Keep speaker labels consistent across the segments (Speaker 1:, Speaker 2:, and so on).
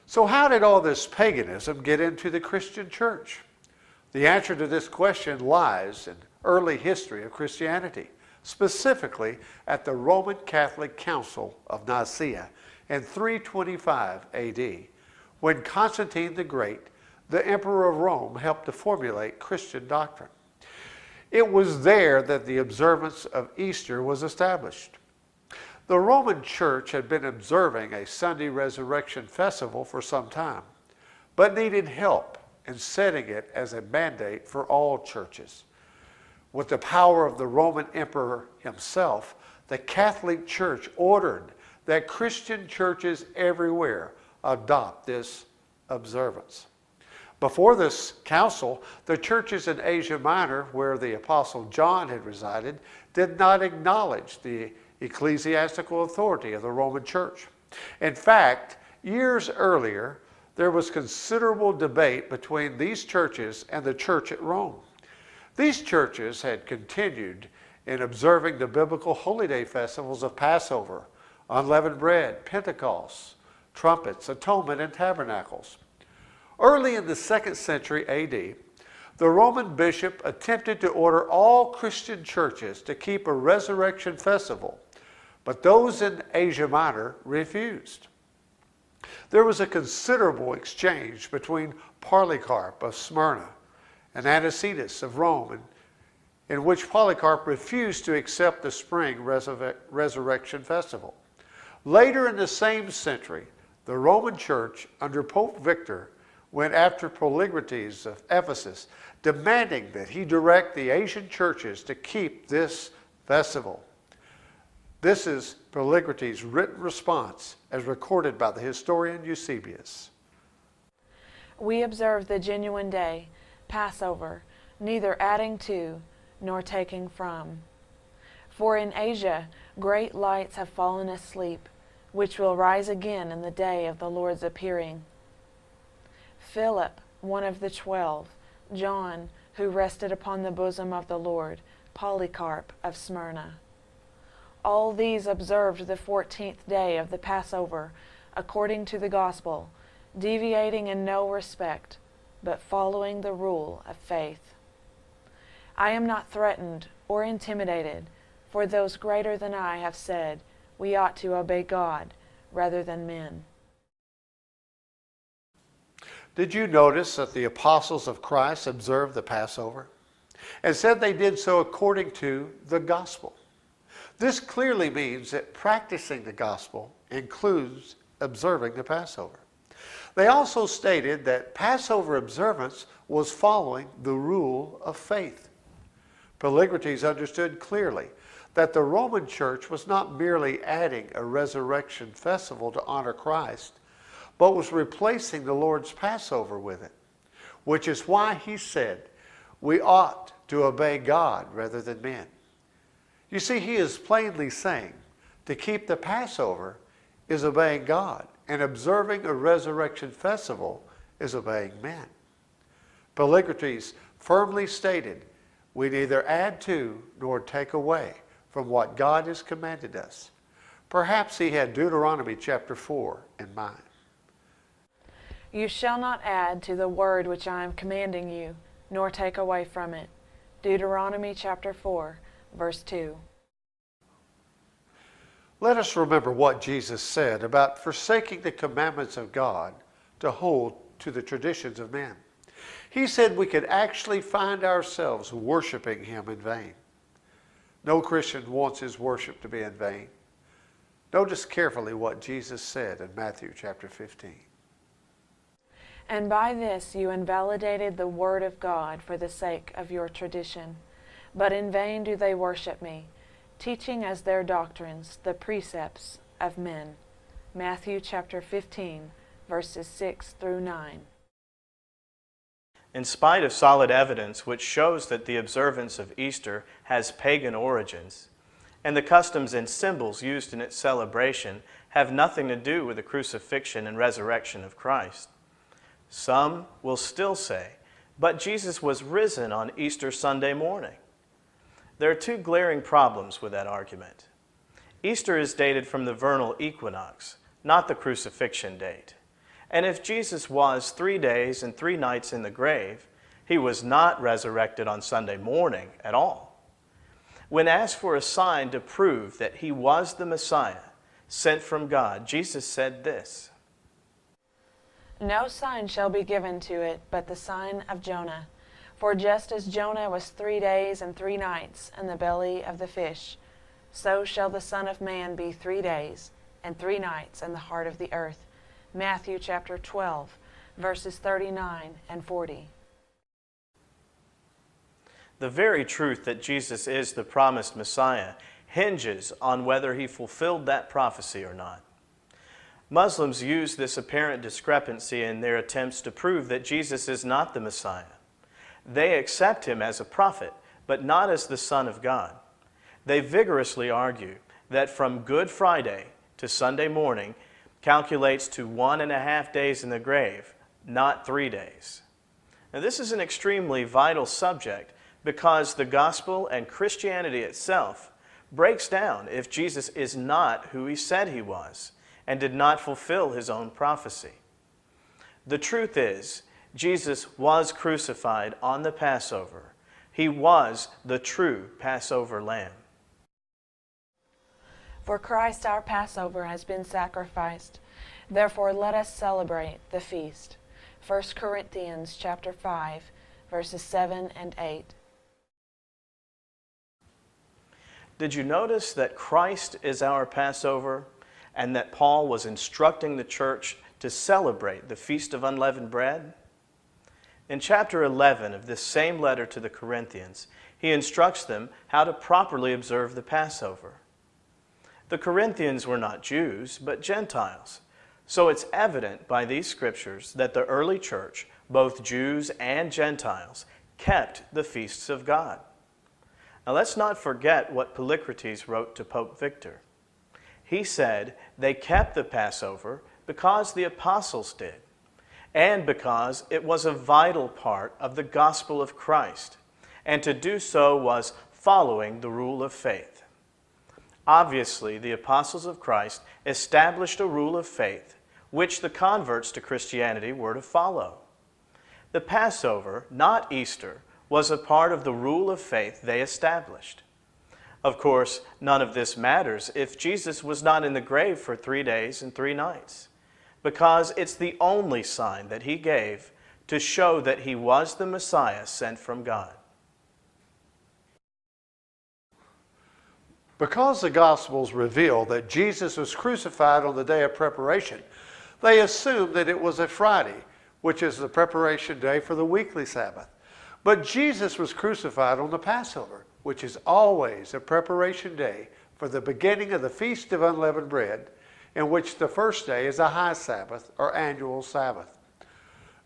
Speaker 1: So how did all this paganism get into the Christian church? The answer to this question lies in early history of Christianity, specifically at the Roman Catholic Council of Nicaea in 325 AD, when Constantine the Great, the Emperor of Rome, helped to formulate Christian doctrine. It was there that the observance of Easter was established. The Roman Church had been observing a Sunday resurrection festival for some time, but needed help in setting it as a mandate for all churches. With the power of the Roman Emperor himself, the Catholic Church ordered that Christian churches everywhere adopt this observance. Before this council, the churches in Asia Minor, where the Apostle John had resided, did not acknowledge the ecclesiastical authority of the Roman Church. In fact, years earlier, there was considerable debate between these churches and the church at Rome. These churches had continued in observing the biblical holy day festivals of Passover, unleavened bread, Pentecost, trumpets, atonement, and tabernacles. Early in the 2nd century AD, the Roman bishop attempted to order all Christian churches to keep a resurrection festival, but those in Asia Minor refused. There was a considerable exchange between Polycarp of Smyrna and Anicetus of Rome, in which Polycarp refused to accept the spring resurrection festival. Later in the same century, the Roman Church, under Pope Victor, went after Polygrates of Ephesus, demanding that he direct the Asian churches to keep this festival. This is Polygrates' written response as recorded by the historian Eusebius.
Speaker 2: We observe the genuine day, Passover, neither adding to nor taking from. For in Asia great lights have fallen asleep, which will rise again in the day of the Lord's appearing. Philip, one of the 12, John, who rested upon the bosom of the Lord, Polycarp of Smyrna. All these observed the 14th day of the Passover, according to the gospel, deviating in no respect, but following the rule of faith. I am not threatened or intimidated, for those greater than I have said, we ought to obey God rather than men.
Speaker 1: Did you notice that the apostles of Christ observed the Passover and said they did so according to the gospel? This clearly means that practicing the gospel includes observing the Passover. They also stated that Passover observance was following the rule of faith. Polygrates understood clearly that the Roman Church was not merely adding a resurrection festival to honor Christ, but was replacing the Lord's Passover with it, which is why he said we ought to obey God rather than men. You see, he is plainly saying to keep the Passover is obeying God, and observing a resurrection festival is obeying men. Polygrates firmly stated, we neither add to nor take away from what God has commanded us. Perhaps he had Deuteronomy chapter 4 in mind.
Speaker 2: You shall not add to the word which I am commanding you, nor take away from it. Deuteronomy chapter 4, verse 2.
Speaker 1: Let us remember what Jesus said about forsaking the commandments of God to hold to the traditions of men. He said we could actually find ourselves worshiping him in vain. No Christian wants his worship to be in vain. Notice carefully what Jesus said in Matthew chapter 15.
Speaker 2: And by this you invalidated the word of God for the sake of your tradition. But in vain do they worship me, teaching as their doctrines the precepts of men. Matthew chapter 15, verses 6 through 9.
Speaker 3: In spite of solid evidence which shows that the observance of Easter has pagan origins, and the customs and symbols used in its celebration have nothing to do with the crucifixion and resurrection of Christ, some will still say, but Jesus was risen on Easter Sunday morning. There are two glaring problems with that argument. Easter is dated from the vernal equinox, not the crucifixion date. And if Jesus was 3 days and 3 nights in the grave, he was not resurrected on Sunday morning at all. When asked for a sign to prove that he was the Messiah sent from God, Jesus said this,
Speaker 2: "No sign shall be given to it but the sign of Jonah. For just as Jonah was 3 days and 3 nights in the belly of the fish, so shall the Son of Man be 3 days and 3 nights in the heart of the earth." Matthew chapter 12, verses 39 and 40.
Speaker 3: The very truth that Jesus is the promised Messiah hinges on whether he fulfilled that prophecy or not. Muslims use this apparent discrepancy in their attempts to prove that Jesus is not the Messiah. They accept him as a prophet, but not as the Son of God. They vigorously argue that from Good Friday to Sunday morning calculates to 1.5 days in the grave, not 3 days. Now, this is an extremely vital subject because the gospel and Christianity itself breaks down if Jesus is not who he said he was and did not fulfill his own prophecy. The truth is, Jesus was crucified on the Passover. He was the true Passover lamb.
Speaker 2: For Christ our Passover has been sacrificed. Therefore let us celebrate the feast. 1 Corinthians chapter 5, verses 7 and 8.
Speaker 3: Did you notice that Christ is our Passover and that Paul was instructing the church to celebrate the Feast of Unleavened Bread? In chapter 11 of this same letter to the Corinthians, he instructs them how to properly observe the Passover. The Corinthians were not Jews, but Gentiles. So it's evident by these scriptures that the early church, both Jews and Gentiles, kept the feasts of God. Now let's not forget what Polycrates wrote to Pope Victor. He said they kept the Passover because the apostles did, and because it was a vital part of the gospel of Christ, and to do so was following the rule of faith. Obviously, the apostles of Christ established a rule of faith which the converts to Christianity were to follow. The Passover, not Easter, was a part of the rule of faith they established. Of course, none of this matters if Jesus was not in the grave for 3 days and 3 nights, because it's the only sign that he gave to show that he was the Messiah sent from God.
Speaker 1: Because the Gospels reveal that Jesus was crucified on the day of preparation, they assume that it was a Friday, which is the preparation day for the weekly Sabbath. But Jesus was crucified on the Passover, which is always a preparation day for the beginning of the Feast of Unleavened Bread, in which the first day is a high Sabbath or annual Sabbath.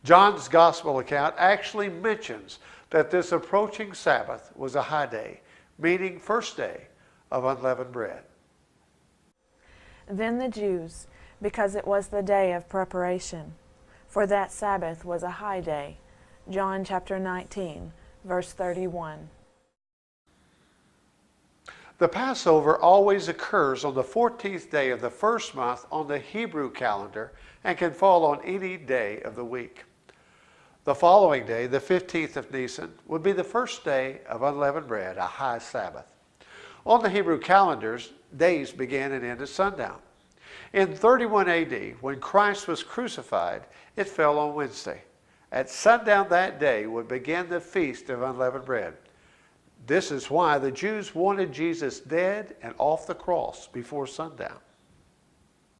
Speaker 1: John's Gospel account actually mentions that this approaching Sabbath was a high day, meaning first day of unleavened bread.
Speaker 2: Then the Jews, because it was the day of preparation, for that Sabbath was a high day. John chapter 19, verse 31.
Speaker 1: The Passover always occurs on the 14th day of the first month on the Hebrew calendar and can fall on any day of the week. The following day, the 15th of Nisan, would be the first day of unleavened bread, a high Sabbath. On the Hebrew calendars, days began and ended sundown. In 31 AD, when Christ was crucified, it fell on Wednesday. At sundown that day would begin the Feast of Unleavened Bread. This is why the Jews wanted Jesus dead and off the cross before sundown.